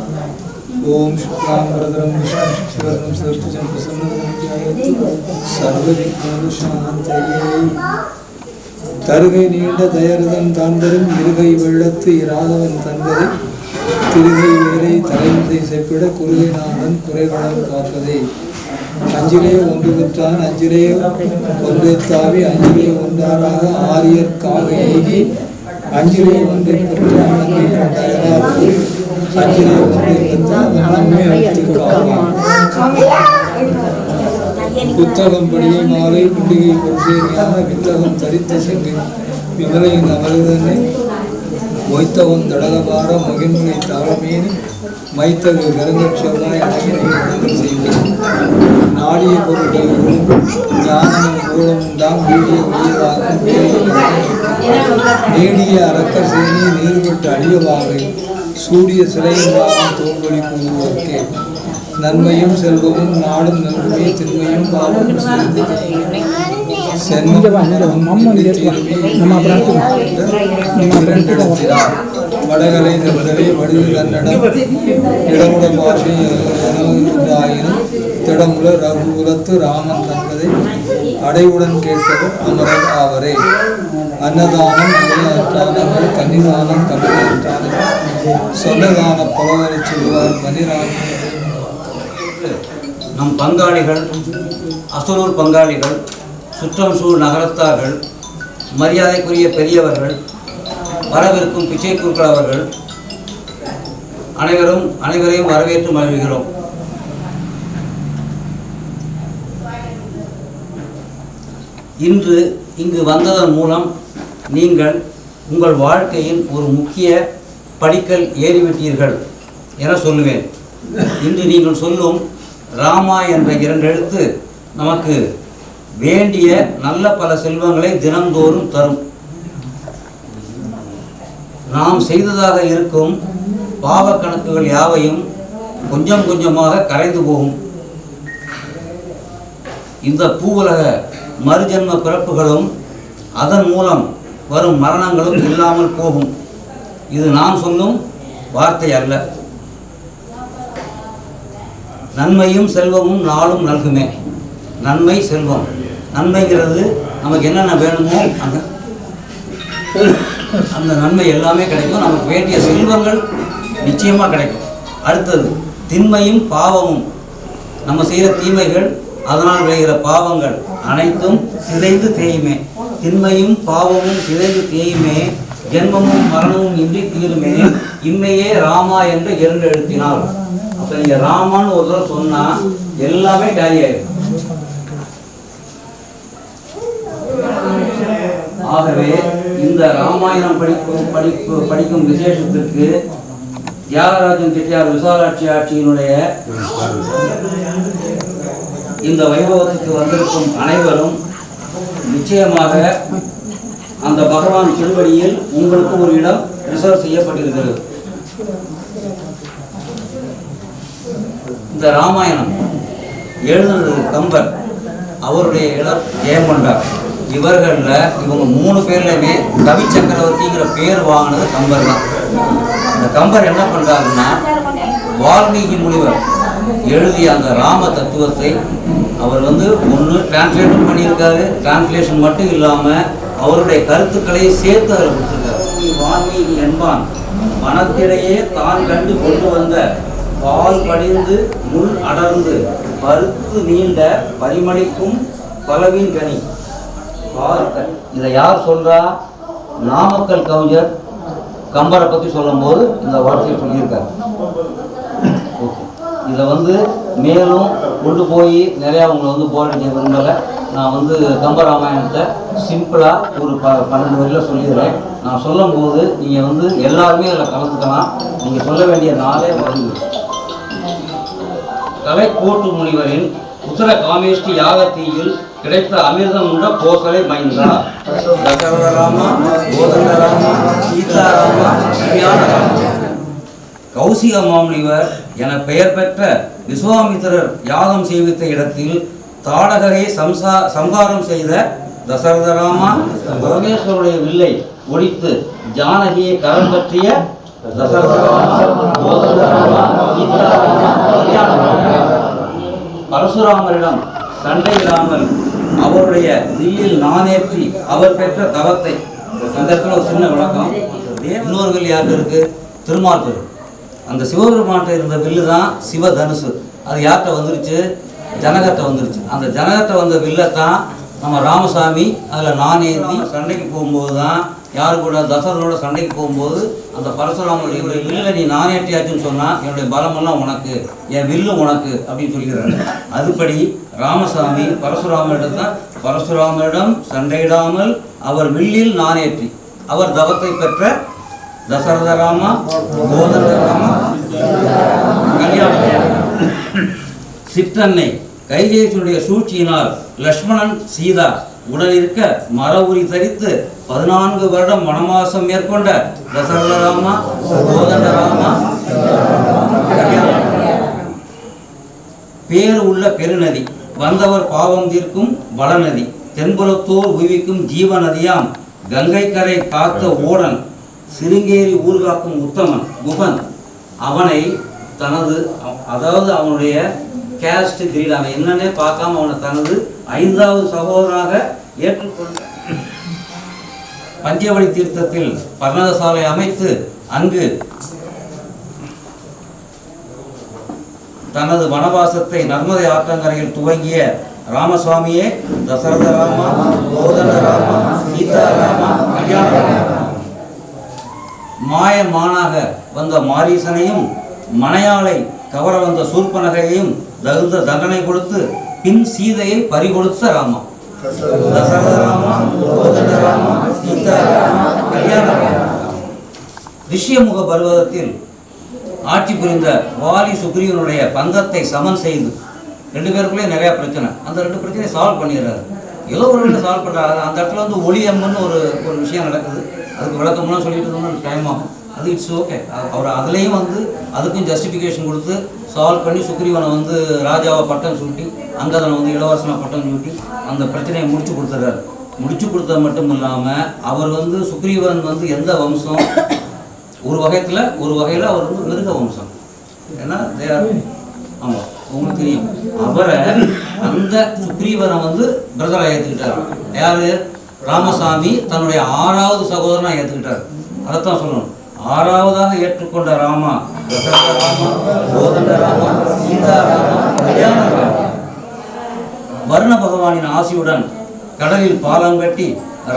ओम शुक्लांबरधरं विष्णुं शशिवर्णं चतुर्भुजं प्रसन्नवदनं ध्यायेत् सर्वविघ्नोपशान्तये தருகை நீண்ட தயரதன் தாண்டரும் இருகை வெள்ளத்து இராதவன் தந்தரை திருகை வேலை தலைமுறை செப்பிட குறுகை நாடன் குறைவளம் காப்பதே அஞ்சிலே ஒன்று பெற்றான் அஞ்சிலே ஒன்றைத்தாவி அஞ்சிலே ஒன்றாராக ஆரியற்காக எய்தி அஞ்சிலே ஒன்றை பெற்றான் அஞ்சிலே ஒன்றை பெற்றான் நன்மை அழைத்து காப்பான் புத்தகம் படியை மாலை குண்டிகை கொள்கையான வித்தகம் தரித்த செங்கை விமலையின் அமர்தனை மொய்த்தவன் தடகபார மகிழ்முனை தாளமேனி மைத்தகு கருங்கச் செவ்வாய் அழகினை வணங்கல் செய்வேன் நாடிய பொருட்களும் ஞானமும் மூலமும் தான் வீடிய ஒளியதாக்கும் நேடிய அரக்கர் சேனி நீர்பட்டு அடியவாகை சூடிய சிலையின் வாகம் தோல்வழி கூறுவோர்க்கே நன்மையும் செல்வமும் நாடும் நன்மை திண்மையும் பாவமும் வடகலை நெடுதலை வடிவு கன்னடம் இடமுட பாஷை ஆயினும் திடமுல ரகுகுலத்து ராமன் தங்கதை அடைவுடன் கேட்பவர் அமரர் ஆவரே அன்னதானம் அற்றானங்கள் கன்னிதானம் கவிதையற்றானங்கள் சொன்னதான பலவரை சொல்வார் மணிராமன். நம் பங்காளிகள், அசுரூர் பங்காளிகள், சுற்றம் சூழ் நகரத்தார்கள், மரியாதைக்குரிய பெரியவர்கள், வரவிருக்கும் பிச்சை குருக்கள் அவர்கள் அனைவரையும் வரவேற்று மகிழ்கிறோம். இன்று இங்கு வந்ததன் மூலம் நீங்கள் உங்கள் வாழ்க்கையின் ஒரு முக்கிய படிக்கல் ஏறிவிட்டீர்கள் என சொல்லுவேன். இன்று நீங்கள் சொல்லும் ராமா என்ற 2 எழுத்து நமக்கு வேண்டிய நல்ல பல செல்வங்களை தினந்தோறும் தரும். நாம் செய்ததாக இருக்கும் பாவ கணக்குகள் யாவையும் கொஞ்சம் கொஞ்சமாக கரைந்து போகும். இந்த பூவுலக மறுஜன்ம பிறப்புகளும் அதன் மூலம் வரும் மரணங்களும் இல்லாமல் போகும். இது நான் சொல்லும் வார்த்தை அல்ல. நன்மையும் செல்வமும் நாளும் நல்குமே. நன்மை செல்வம், நன்மைங்கிறது நமக்கு என்னென்ன வேணுமோ அந்த நன்மை எல்லாமே கிடைக்கும். நமக்கு வேண்டிய செல்வங்கள் நிச்சயமாக கிடைக்கும். அடுத்தது திண்மையும் பாவமும், நம்ம செய்கிற தீமைகள் அதனால் விளைகிற பாவங்கள் அனைத்தும் சிதைந்து தேயுமே. திண்மையும் பாவமும் சிதைந்து தேயுமே, ஜென்மமும் மரணமும் இன்றி தீருமே, இம்மையே ராமா என்ற 2 எழுத்தினால். அப்போ நீங்கள் ராமான்னு ஒரு தடவை சொன்னால் எல்லாமே டேலி ஆகிடும். ஆகவே இந்த ராமாயணம் படிக்கும் விசேஷத்திற்கு தியாகராஜன் செட்டியார் விசாலாட்சி ஆட்சியினுடைய இந்த வைபவத்துக்கு வந்திருக்கும் அனைவரும் நிச்சயமாக அந்த பகவான் திருவடியில் உங்களுக்கு ஒரு இடம் ரிசர்வ் செய்யப்பட்டிருக்கிறது. இந்த ராமாயணம் எழுதுனது கம்பர், அவருடைய இடம் ஜெயங்கொண்டார். இவங்க 3 பேர்லையுமே கவி சக்கரவர்த்திங்கிற பேர் வாங்கினது கம்பர் தான். இந்த கம்பர் என்ன பண்ணுறாருன்னா, வால்மீகி முனிவர் எழுதிய அந்த ராம தத்துவத்தை அவர் ஒன்று டிரான்ஸ்லேட்டும் பண்ணியிருக்காரு. டிரான்ஸ்லேஷன் மட்டும் இல்லாமல் அவருடைய கருத்துக்களை சேர்த்து அதில் கொடுத்துருக்காரு. வால்மீகி என்பான் மனத்திடையே தான் கண்டு கொண்டு வந்த பால் படிந்து முள் அடர்ந்து பருத்து நீண்ட பரிமளிக்கும் பலவின் கனி. இதை யார் சொல்றா? நாமக்கல் கவிஞர் கம்பரை பற்றி சொல்லும்போது இந்த வார்த்தையை சொல்லியிருக்காரு. இதை மேலும் கொண்டு போய் நிறையா உங்களை போராடிய விரும்பலை. நான் கம்பராமாயணத்தை சிம்பிளாக ஒரு 12 வரியில் சொல்லிடுறேன். நான் சொல்லும்போது நீங்கள் எல்லாருமே அதில் கலந்துக்கலாம். நீங்கள் சொல்ல வேண்டிய நாளே வருது. கலைக்கோட்டு முனிவரின் உத்தர காமேஷ்டி யாகத்தீயில் கிடைத்த அமிர்தம் உண்ட கோசலை மைந்தா தசரதராமா கோதண்டராமா சீதாராமா கல்யாணராமா. கௌசிக மாமுனிவர் என பெயர் பெற்ற விஸ்வாமித்திரர் யாகம் செய்வித்த இடத்தில் தாடகரை சம்ஹாரம் செய்த தசரதராமா பரமேஸ்வருடைய வில்லை ஒடித்து ஜானகியை கரம் பற்றிய பரசுராமரிடம் சண்டையிடாமல் அவருடைய வில்லில் நானேற்றி அவர் பெற்ற தவத்தை, அந்த இடத்துல ஒரு சின்ன விளக்கம். இன்னொரு வில் யாருக்கு இருக்கு? திருமால். அந்த சிவபெருமான்கிட்ட இருந்த வில்லு தான் சிவதனுசு. அது யார்கிட்ட வந்துருச்சு? ஜனகத்தை வந்துருச்சு. அந்த ஜனகத்தை வந்த வில்லத்தான் நம்ம ராமசாமி அதில் நானேந்தி சண்டைக்கு போகும்போது தான், யாரு கூட? தசரதனோட சண்டைக்கு போகும்போது அந்த பரசுராமனுடைய வில்லில் நீ நானேற்றியாச்சுன்னு சொன்னால் என்னுடைய பலமெல்லாம் உனக்கு, என் வில்லு உனக்கு அப்படின்னு சொல்லிக்கிறாரு. அதுபடி ராமசாமி பரசுராமரிடம் சண்டையிடாமல் அவர் வில்லில் நானேற்றி அவர் தவத்தை பெற்ற தசரத ராமா, கோதண்ட ராமா, கல்யாணம். சிற்றன்னை கைகேயினுடைய சூழ்ச்சியினால் லக்ஷ்மணன் சீதா உடனிருக்க மர உரி தரித்து 14 வருடம் வனவாசம் மேற்கொண்ட தசரத ராமா, கோதண்ட ராமா, பேர் உள்ள பெருநதி, வந்தவர் பாவம் தீர்க்கும் வளநதி, தென்புலத்தோர் உய்விக்கும் ஜீவநதியாம் கங்கை கரை காத்த ஓடன், சிருங்கேரி ஊர்காக்கும் உத்தமன் குபன், அவனை தனது, அதாவது அவனுடைய கேஸ்ட் கிரீட், அவன் என்னன்னே பார்க்காம அவனை தனது 5வது சகோதரனாக ஏற்றுக்கொண்ட பஞ்சவடி தீர்த்தத்தில் பர்ணகசாலை அமைத்து அங்கு தனது வனவாசத்தை நர்மதை ஆற்றங்கரையில் துவங்கிய ராமசுவாமியே தசரத ராமா, கோதண்ட ராமா, சீதா ராமா, கல்யாண ராமா. மாயமானாக வந்த மாரீசனையும் மனையாளை கவர வந்த சூர்பனகையையும் தகுந்த தண்டனை கொடுத்து பின் சீதையை பறிகொடுத்த ராமா. தசரத ராமா, கோதண்ட ராமா, சீதா ராமா, கல்யாண ராமா. ரிஷியமுக பர்வதத்தில் ஆட்சி புரிந்த வாலி சுக்ரீவனுடைய பந்தத்தை சமன் செய்து 2 பேருக்குள்ளே நிறைய பிரச்சனை, அந்த 2 பிரச்சனையை சால்வ் பண்ணிடுறாரு. ஏதோ ஒரு சால்வ் பண்ணுறாரு. அந்த இடத்துல வந்து ஒளியம்மன்னு ஒரு விஷயம் நடக்குது. அதுக்கு விளக்கம்லாம் சொல்லிட்டு இருந்தோம்னா டைம் ஆகும். அது இட்ஸ் ஓகே. அவர் அதுலேயும் வந்து அதுக்கும் ஜஸ்டிஃபிகேஷன் கொடுத்து சால்வ் பண்ணி சுக்ரீவனை வந்து ராஜாவை பட்டம் சூட்டி, அங்கதனை வந்து இளவரசனை பட்டம் சூட்டி அந்த பிரச்சனையை முடிச்சு கொடுத்துறாரு. முடிச்சு கொடுத்தது மட்டும் இல்லாமல் அவர் வந்து சுக்ரீவன் வந்து எந்த வம்சம், ஒரு வகையில் அவர் வந்து மிருக வம்சம். ஏன்னா ஆமாம், உங்களுக்கு தெரியும். அவரை அந்த சுக்ரீவனை வந்து பிரதரை ஏற்றுக்கிட்டார். யார்? ராமசாமி தன்னுடைய 6வது சகோதரனாக ஏற்றுக்கிட்டார். அதைத்தான் சொல்லணும். 6வதாக ஏற்றுக்கொண்ட ராமா, தசரத ராமா, கோதண்ட ராமா, சீதா ராமா, கல்யாண ராமா. வருண பகவானின் ஆசியுடன் கடலில் பாலம் கட்டி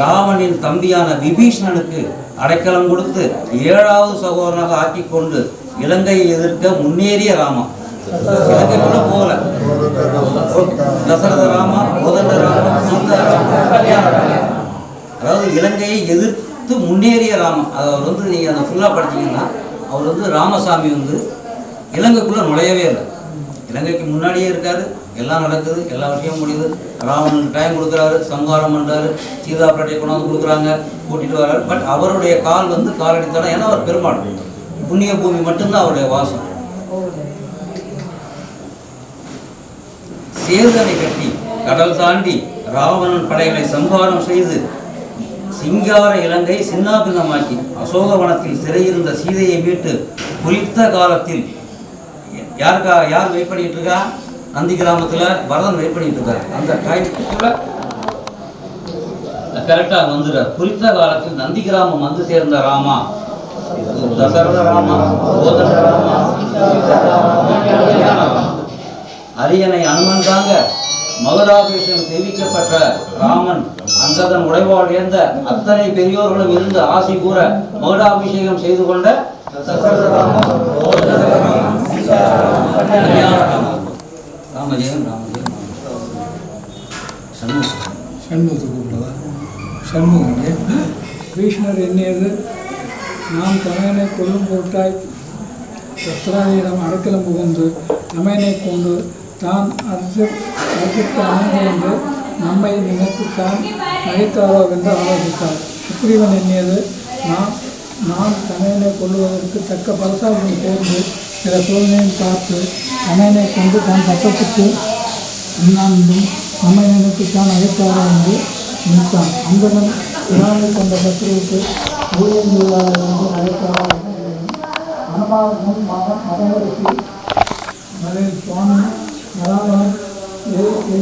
ராவனின் தம்பியான விபீஷணனுக்கு அடைக்கலம் கொடுத்து 7வது சகோதரனாக ஆக்கி கொண்டு இலங்கையை எதிர்க்க முன்னேறிய ராமா. இலங்கைக்குள்ள போகல. தசரத ராமா, கோதண்ட ராமா, சீதா ராமா, கல்யாண ராமா. அதாவது இலங்கையை எதிர்த்து முன்னேறிய ராமா. அவர் வந்து நீங்கள் அந்த ஃபுல்லாக படிச்சீங்கன்னா அவர் வந்து ராமசாமி வந்து இலங்கைக்குள்ளே நுழையவே இல்லை. இலங்கைக்கு முன்னாடியே இருக்காரு. எல்லாம் நடக்குது, எல்லா விஷயமும் முடியுது. ராவனுக்கு டைம் கொடுக்குறாரு, சம்ஹாரம் பண்ணுறாரு, சீதா பிராட்டியை கொண்டாந்து கொடுக்குறாங்க, கூட்டிகிட்டு வர்றாரு. பட் அவருடைய கால் வந்து காலடித்தாலும், ஏன்னா அவர் பெருமாள், புண்ணிய பூமி மட்டும்தான் அவருடைய வாசம். சேர்தனை கட்டி கடல் தாண்டி ராவணன் படைகளை சம்ஹாரம் செய்து சிங்கார இலங்கை சின்னாபின்னமாக்கி அசோகவனத்தில் சிறையிருந்த சீதையை மீட்டு குறித்த காலத்தில் யார் வெயிட் பண்ணிட்டு இருக்கா? நந்தி கிராமத்தில் பரதன் வெயிட் பண்ணிட்டு இருக்காரு. அந்த டைம்ல கரெக்டாக வந்துடுறார். குறித்த காலத்தில் நந்தி கிராமம் வந்து சேர்ந்த ராமா, தசரத ராமா, கோதண்ட ராமா, அரியணை அனுமன் தாங்க மகுடாபிஷேகம் சேவிக்கப்பட்ட ராமன் அங்கதன் உடைவாள் ஏந்த அத்தனை பெரியோர்களும் இருந்து ஆசி கூற மகுடாபிஷேகம் செய்து கொண்ட தசரத ராமா, கோதண்ட ராமா, சீதா ராமா, கல்யாண ராமா. ராமஜெயம் ராமஜெயம். ஷண்முகத்தை கூப்பிட்டதா? ஷண்முகங்க பீஷ்ணர் எண்ணியது, நாம் தமையனை கொல்லும் பொருட்டாய் பத்ராவியிடம் அடைக்கலம் புகுந்து தமையனை கொண்டு தான் அர்ஜுக்கு அமைந்து நம்மை நினைத்துத்தான் நகைத்தாரோ என்று ஆலோசித்தார். சுக்ரீவன் எண்ணியது, நான் தமையனை கொள்ளுவதற்கு தக்க பரசாசனம் தேர்ந்து சில சோதனையும் பார்த்து தமையனை கொண்டு தான் பட்டத்துக்கு அண்ணாண்டும் நம்மை நினைத்துத்தான் நகைத்தாரோ என்று நினைத்தான். அங்கதன் விழாவை கொண்ட பத்திரிகைக்கு ஊழியர் என்று அழைத்தாரோ மதவரசி மலை சுவாமி மராவணம் போது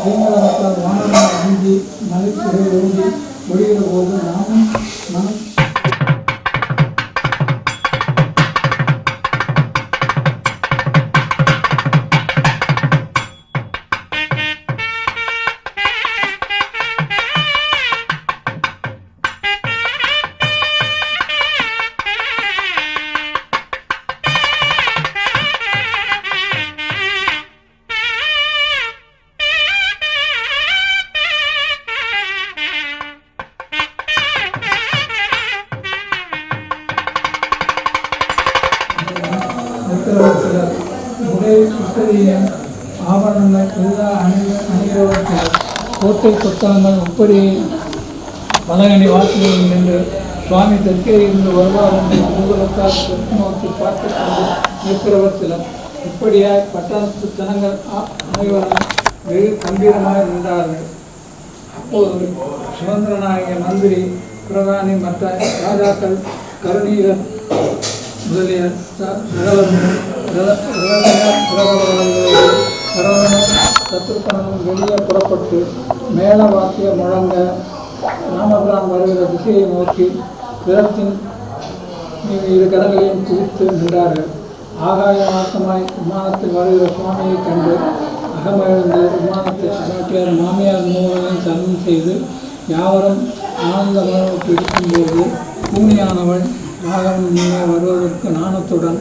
தீங்கலத்தால் வானவன் அஞ்சி மலைத்துறை ஓடி ஒழிகிற போது நாமும் மனம் சிலர் முறை உப்பரியின் ஆபரணங்கள் எல்லா அணிகிறவர் சிலர் கோட்டை கொத்தளங்கள் உப்பரியை பலகனி வாசலில் நின்று சுவாமி தெற்கே இருந்து வருவார் என்று அனுகூலத்தால் தெற்கு நோக்கி பார்த்து கொண்டு நிற்கிறவர் சிலர். இப்படியாய் பட்டணத்து ஜனங்கள் அனைவரும் வெகு கம்பீரமாக நின்றார்கள். அப்போது சுதந்திரனாகிய மந்திரி பிரதானி மற்ற ராஜாக்கள் கருணீகர் முதலிய சத்துருக்கணமும் வெளியே புறப்பட்டு மேல வாக்கிய முழங்க ராமபிரான் வருகிற திசையை நோக்கி பிறத்தின் இரு கரங்களையும் குவித்து நின்றார்கள். ஆகாய மார்க்கமாய் விமானத்தில் வருகிற சுவாமியை கண்டு அகமகிழ்ந்து விமானத்தை சகாட்டியார் மாமியார் மூவரையும் சரணம் செய்து யாவரும் ஆனந்த மனவுக்கு இருக்கும்போது பூனியானவள் நாகம் முன்னே வருவதற்கு நாணத்துடன்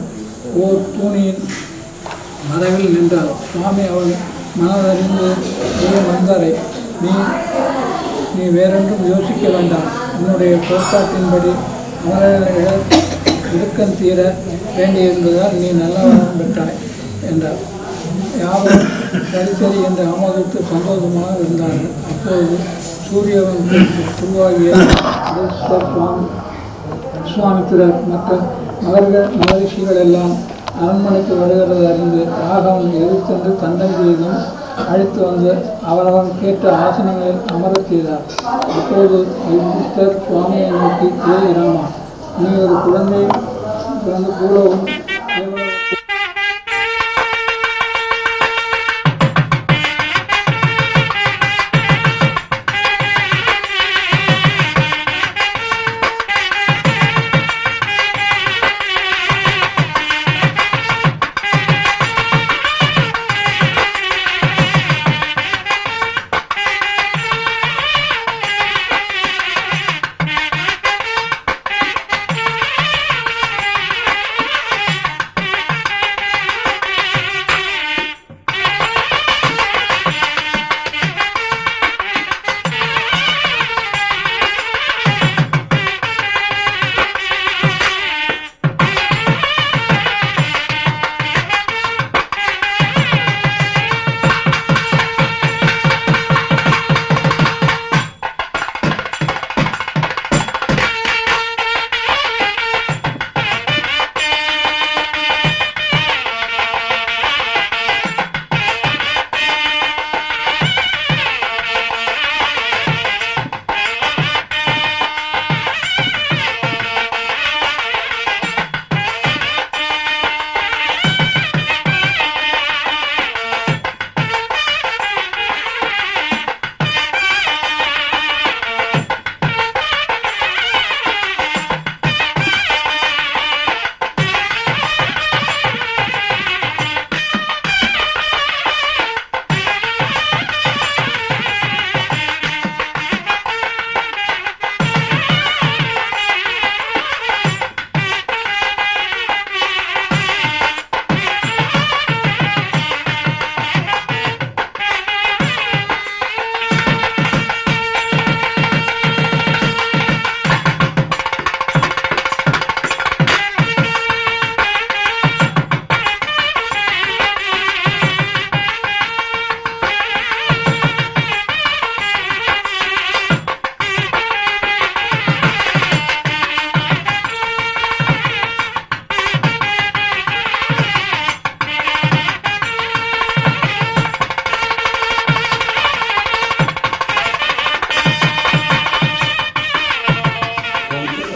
ஓர் தூணியின் மறைவில் நின்றார். சுவாமி அவள் மனதறிந்து வந்தாரை நீ வேறென்றும் யோசிக்க வேண்டாம். உன்னுடைய கோட்பாட்டின்படி அமரர்கள் இறுக்கம் தீர வேண்டியிருந்ததால் நீ நல்லவரம் பெற்றாய் என்றார். யாரும் சரி என்று ஆமோதித்து சந்தோஷமாக இருந்தார்கள். அப்போது சூரியவன் உருவாகிய விஸ்வாமித்திரர் மற்ற மகரிஷிகள் எல்லாம் அரண்மனைக்கு வருகிறது அறிந்து ராகவன் எதிர்த்தென்று தன்னம்பியையும் அழைத்து வந்து அவரவன் கேட்ட ஆசனங்களில் அமரச் செய்தார். அப்போது புத்தர் சுவாமியை நோக்கி, ராமா, நீ ஒரு குழந்தை பிறந்து பூலவும்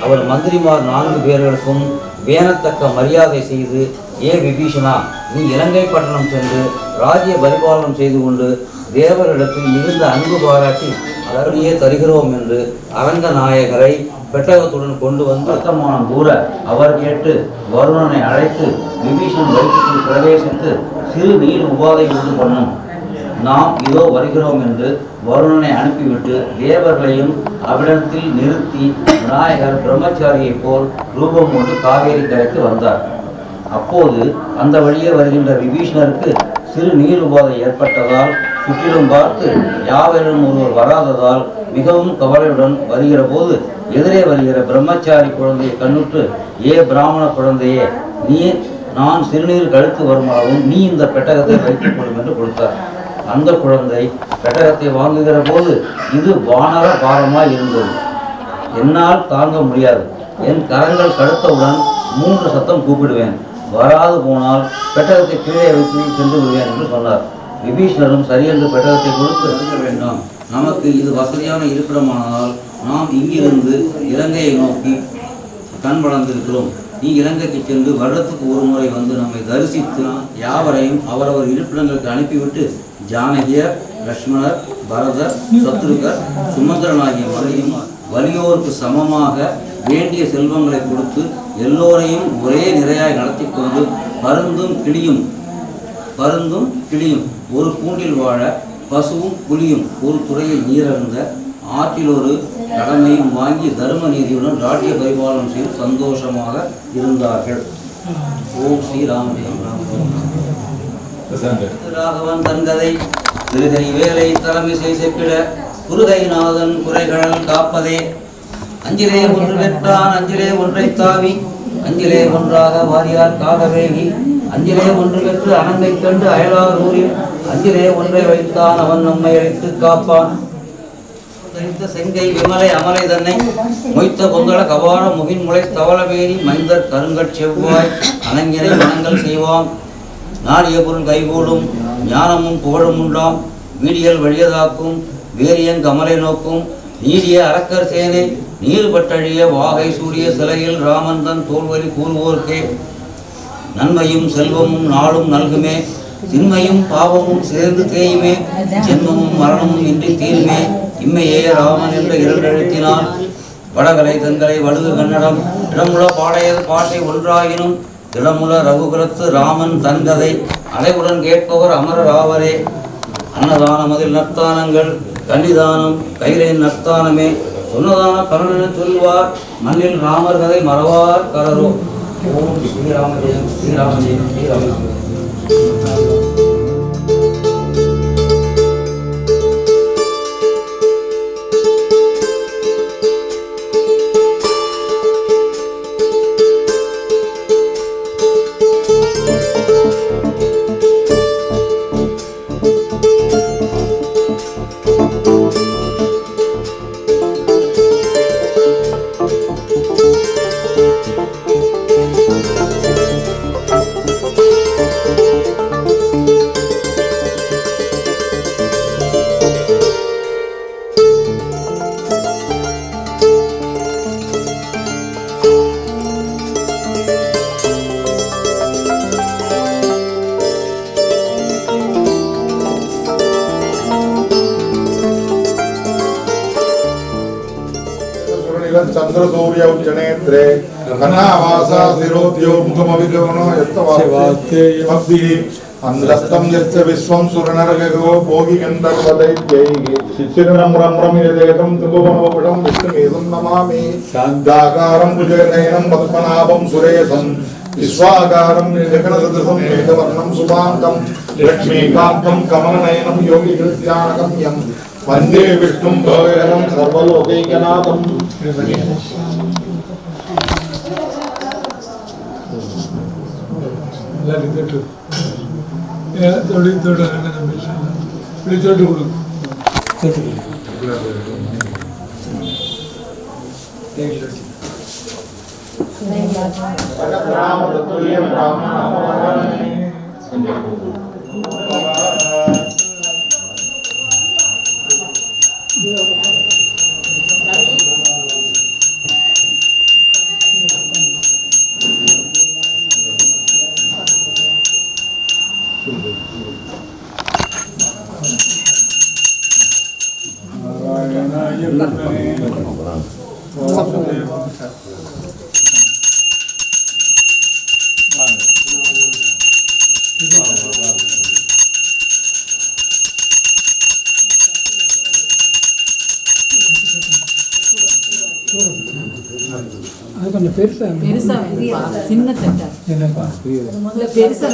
அவர் மந்திரிமார் 4 பேர்களுக்கும் வேணத்தக்க மரியாதை செய்து, ஏ விபீஷணா, நீ இலங்கை பட்டணம் சென்று ராஜ்ய பரிபாலனம் செய்து கொண்டு தேவரிடத்தில் மிகுந்த அன்பு பாராட்டி அதற்கையே தருகிறோம் என்று அரங்க நாயகரை பெட்டகத்துடன் கொண்டு வந்து வர்த்தமானம் கூற அவர் கேட்டு வருணனை அழைத்து விபீஷணன் வயிற்றுக்குள் பிரவேசித்து சிறு நீர் உபாதை உண்டு பண்ணும், நாம் இதோ வருகிறோம் என்று வருணனை அனுப்பிவிட்டு தேவர்களையும் அவ்விடத்தில் நிறுத்தி விநாயகர் பிரம்மச்சாரியைப் போல் ரூபம் கொண்டு காவேரி கரைக்கு வந்தார். அப்போது அந்த வழியே வருகின்ற விபீஷணருக்கு சிறு நீர் உபாதை ஏற்பட்டதால் சுற்றிலும் பார்த்து யாவரும் ஒருவர் வராததால் மிகவும் கவலையுடன் வருகிற போது எதிரே வருகிற பிரம்மச்சாரி குழந்தையை கண்ணுற்று, ஏ பிராமண குழந்தையே, நான் சிறுநீர் கழுத்து வருமாகவும் நீ இந்த பெட்டகத்தை வைத்துக் கொள்ளும் என்று கொடுத்தார். அந்த குழந்தை பெட்டகத்தை வாங்குகிற போது இது வானர பாரமாய் இருந்தது. என்னால் தாங்க முடியாது. என் கரங்கள் கடுத்தவுடன் 3 சத்தம் கூப்பிடுவேன். வராது போனால் பெட்டகத்தை கீழே வைத்து சென்று விடுவேன் என்று சொன்னார். விபீஷணரும் சரியென்று பெட்டகத்தை கொடுத்து இருக்க வேண்டாம், நமக்கு இது வசதியான இருப்பிடமானால் நாம் இங்கிருந்து இலங்கையை நோக்கி கண் வளர்ந்திருக்கிறோம். நீ இலங்கைக்கு சென்று வருடத்துக்கு ஒரு முறை வந்து நம்மை தரிசித்து யாவரையும் அவரவர் இருப்பிடங்களுக்கு அனுப்பிவிட்டு ஜானகியர், லக்ஷ்மணர், பரதர், சத்ருகர், சுமந்திரன் ஆகிய மலையும் வலியோருக்கு சமமாக வேண்டிய செல்வங்களை கொடுத்து எல்லோரையும் ஒரே நிறையாய் நடத்தி கொண்டு பருந்தும் கிளியும் ஒரு கூண்டில் வாழ பசுவும் புலியும் ஒரு துறையில் நீரருந்த ஆற்றில் ஒரு கடமையும் வாங்கி தர்ம நீதியுடன் ராஜ்ய பரிபாலனம் செய்து சந்தோஷமாக இருந்தார்கள். ஓம் ஸ்ரீராமஜெயம். ராகவன் தன்கதை திருகை வேலை தலைமை செப்பிட குருகைநாதன் குறைகள் காப்பதே. அஞ்சிலே ஒன்று வெற்றான் அஞ்சிலே ஒன்றை தாவி அஞ்சிலே ஒன்றாக வாரியார் காகவேகி அஞ்சிலே ஒன்று பெற்று அனங்கை கண்டு அயலார் ஊரில் அஞ்சிலே ஒன்றை வைத்தான் அவன் நம்மை அழைத்து காப்பான். செங்கை விமலை அமலை தன்னை மொய்த்த கொந்தள கபால முகின் முளை தவளவேரி மைந்தர் கருங்கட் செவ்வாய் அனங்கினை மனங்கள் செய்வான். நாடிய பொருள் கைகூடும் ஞானமும் புகழும் உண்டாம். வீடியல் வழியதாக்கும் வேரியங் கமலை நோக்கும் நீடிய அரக்கர் சேனை நீர்பட்டழிய வாகை சூரிய சிலையில் ராமன் தன் தோல்வலி கூறுவோர்க்கே. நன்மையும் செல்வமும் நாளும் நல்குமே, திண்மையும் பாவமும் சேர்ந்து தேயுமே, ஜென்மமும் மரணமும் இன்றி தீருமே. இம்மையே ராமன் என்ற 2 எழுத்தினால் வடகலை தன்கலை வடுகு கன்னடம் இடமுல பாடையது பாட்டை ஒன்றாயினும் இடமுல ரகுகுலத்து ராமன் தன்கதை அலைவுடன் கேட்பவர் அமரர் ஆவரே. அன்னதானம் அதில் நற்தானங்கள் கன்னிதானம் கைலையின் நற்தானமே. சொன்னதான கருணென சொல்வார் மண்ணில் ராமர் கதை மறவார் கரரோ. ஓம் ஸ்ரீராமஜெயம் ஸ்ரீராமஜெயம் ஸ்ரீராமஜெயம். चंद्र सूर्य उच्चनेत्रे कन्नावासा शिरोद्यो मुखमविलोनो यत्तवास्ते अंधस्तम यस्य विश्वं सुरनरगो भोगी गंधर्वदैत्यैः शिशिरं रम्रमिदेकं त्रिभुवनवपुषं विष्णुमेधं नमामि शान्ताकारं भुजगनयनं पद्मनाभं सुरेशं विश्वाकारं निर्जगणसदृशं मेघवर्णं शुभाङ्गं लक्ष्मीकान्तं कमलनयनं योगिकृत्यानगम्यं वन्दे विष्णुं भवेरं सर्वलोकैकनाथं. அது கொஞ்சம் பெருசா சின்ன தட்டா என்னப்பா பெருசா